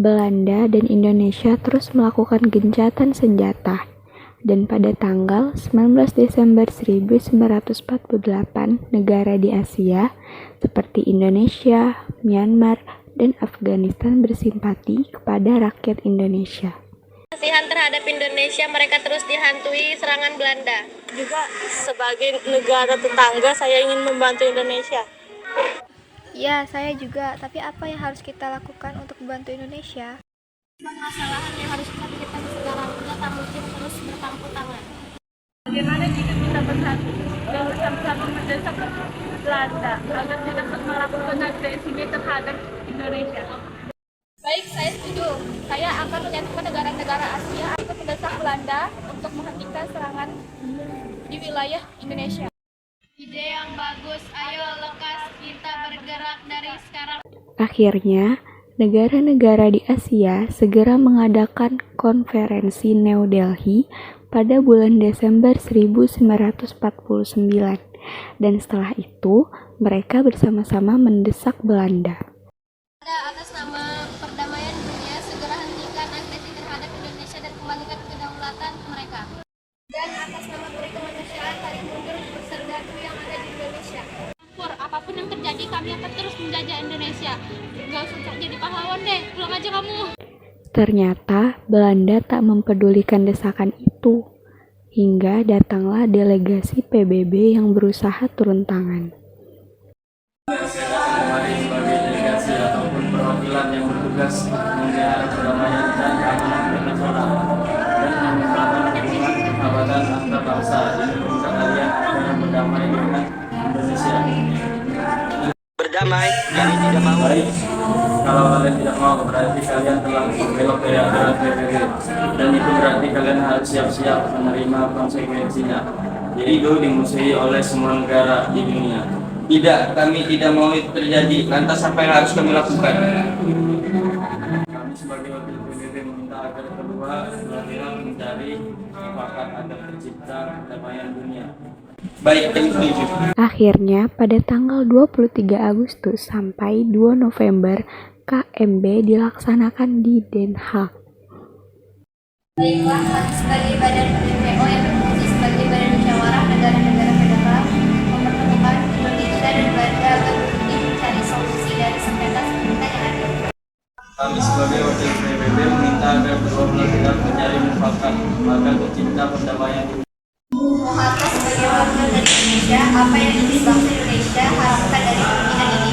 Belanda dan Indonesia terus melakukan gencatan senjata, dan pada tanggal 19 Desember 1948, negara di Asia seperti Indonesia, Myanmar, dan Afghanistan bersimpati kepada rakyat Indonesia. Kasihan terhadap Indonesia, mereka terus dihantui serangan Belanda. Juga sebagai negara tetangga, saya ingin membantu Indonesia. Ya, saya juga. Tapi apa yang harus kita lakukan untuk membantu Indonesia? Permasalahan yang harus kita pikirkan sekarang, kita tak mungkin terus berpangku tangan. Bagaimana jika kita bersatu dan bersama-sama mendesak Belanda agar tidak melakukan agresi terhadap Indonesia? Baik, saya setuju. Saya akan menyatukan negara-negara Asia untuk mendesak Belanda untuk menghentikan serangan di wilayah Indonesia. Ide yang bagus, ayo lekas kita bergerak dari sekarang. Akhirnya, negara-negara di Asia segera mengadakan konferensi New Delhi pada bulan Desember 1949, dan setelah itu mereka bersama-sama mendesak Belanda. Atas nama perdamaian dunia, segera hentikan agresi terhadap Indonesia dan kembalikan kedaulatan mereka. Dan atas nama Peri Kemanusiaan, tarik mundur serdadu yang ada di Indonesia. Apapun yang terjadi, kami akan terus menjajah Indonesia. Gak usah jadi pahlawan deh, pulang aja kamu. Ternyata Belanda tak mempedulikan desakan itu, hingga datanglah delegasi PBB yang berusaha turun tangan. Kemarin sebagai delegasi ataupun perwakilan yang bertugas menjaga perdamaian dan keamanan internasional dan membangun hubungan persahabatan antar bangsa ini meminta kalian agar berdamai dengan Indonesia. Berdamai, kami tidak mau. Baik, kalau kalian tidak mau berarti kalian telah berbelok dari aturan PBB, dan itu berarti kalian harus siap-siap menerima konsekuensinya. Jadi itu dimusuhi oleh semua negara di dunia. Tidak, kami tidak mau itu terjadi. Lantas apa yang harus kami lakukan? Kami sebagai wakil PBB meminta agar kedua belah pihak mencari mufakat agar tercipta perdamaian dunia. Baik, kami setuju. Akhirnya, pada tanggal 23 Agustus sampai 2 November, KMB dilaksanakan di Den Haag. Baiklah, kami sebagai badan BPO yang berfungsi sebagai badan musyawarah negara-negara federal mempertemukan Indonesia dan Belanda agar berunding mencari solusi dari sengketa yang ada. Kami sebagai wakil PBB meminta agar kedua belah pihak mencari mufakat agar tercipta perdamaian dunia. Atas sebagai wakil dari Indonesia, apa yang ingin bangsa Indonesia harapkan dari pimpinan ini?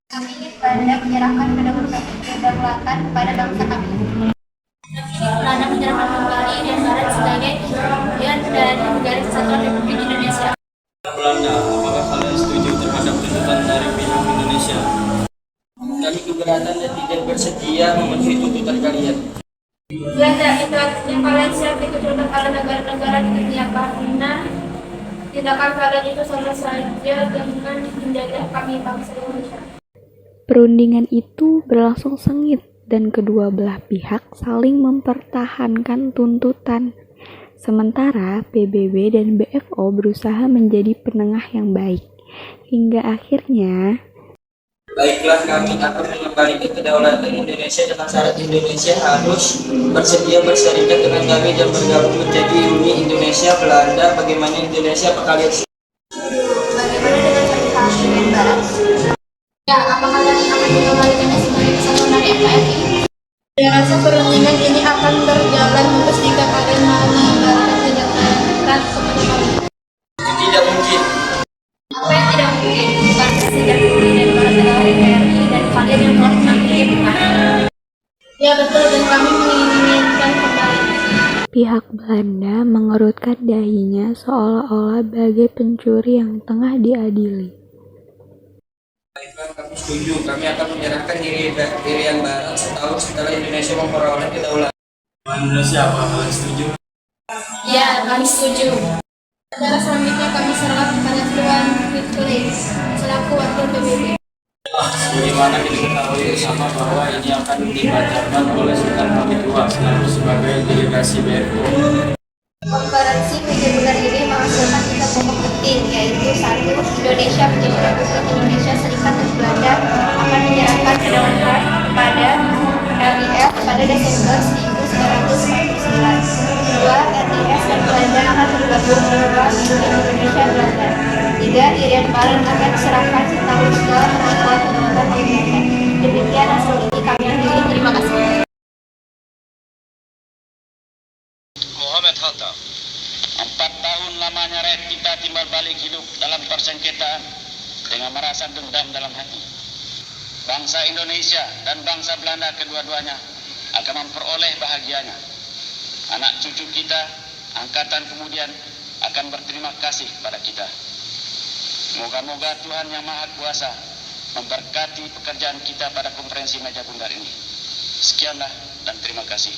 Kami ingin Belanda menyerahkan kedaulatan kepada bangsa kami. Kami ingin Belanda menyerahkan kembali dan Barat sebagai bagian dari negara kesatuan Republik Indonesia. Belanda, apakah kalian setuju terhadap tuntutan dari pihak Indonesia? Kami keberatan dan tidak bersedia memenuhi tuntutan kalian. Belanda, itu artinya kalian siap dikecualikan oleh negara-negara di dunia karena tindakan kalian itu sama saja dengan menjajah kami bangsa Indonesia. Perundingan itu berlangsung sengit dan kedua belah pihak saling mempertahankan tuntutan. Sementara PBB dan BFO berusaha menjadi penengah yang baik. Hingga akhirnya Baiklah, kami akan mengembalikan kedaulatan Indonesia dengan syarat Indonesia harus bersedia berserikat dengan kami dan bergabung menjadi Uni Indonesia Belanda. Bagaimana Indonesia, apa kalian? Bagaimana dengan pertahanan dengan Barat? Ya, apa kalian akan mengembalikannya sebagai kesatuan dari NKRI? Saya rasa perundingan ini akan berjalan mulus jika kalian mau mengembalikan kedaulatan kepada kami. Tidak mungkin. Apa yang tidak mungkin? Bukan sejak Uni dan Barat adalah NKRI dan kalian yang telah menangani bukan? Ya betul, dan kami menginginkan kembali. pihak Belanda mengerutkan dahinya seolah-olah bagai pencuri yang tengah diadili. Baiklah, kami setuju. Kami akan menyerahkan diri yang Barat setahun setelah Indonesia memperoleh kedaulatan. Indonesia, apa kalian setuju? Ya, kami setuju. Acara selanjutnya kami serahkan kepada Tuan Fitlis selaku wakil PBB. Sebagaimana kita ketahui bersama bahwa ini akan dibacakan oleh Sultan Hamid II sebagai delegasi BFO. Konferensi menjadikan ini menghasilkan 3 pokok penting, yaitu 1. Indonesia menjadi Republik Indonesia Serikat dan Belanda akan menyerahkan kedaulatan kepada RIF pada Desember 1949. Kedua, RTS dan Belanda akan bergabung dalam Indonesia Belanda. Tiga, Irian Baran akan diserahkan setahun setelah pengakuan kedaulatan Indonesia. Demikian asumsi kami akhiri. Terima kasih. Muhammad Hatta. 4 tahun lamanya rakyat kita timbal balik hidup dalam persengketaan dengan merasa dendam dalam hati. Bangsa Indonesia dan bangsa Belanda kedua-duanya akan memperoleh bahagianya. Anak cucu kita, angkatan kemudian akan berterima kasih pada kita. Moga-moga Tuhan Yang Maha Kuasa memberkati pekerjaan kita pada konferensi meja bundar ini. Sekianlah dan terima kasih.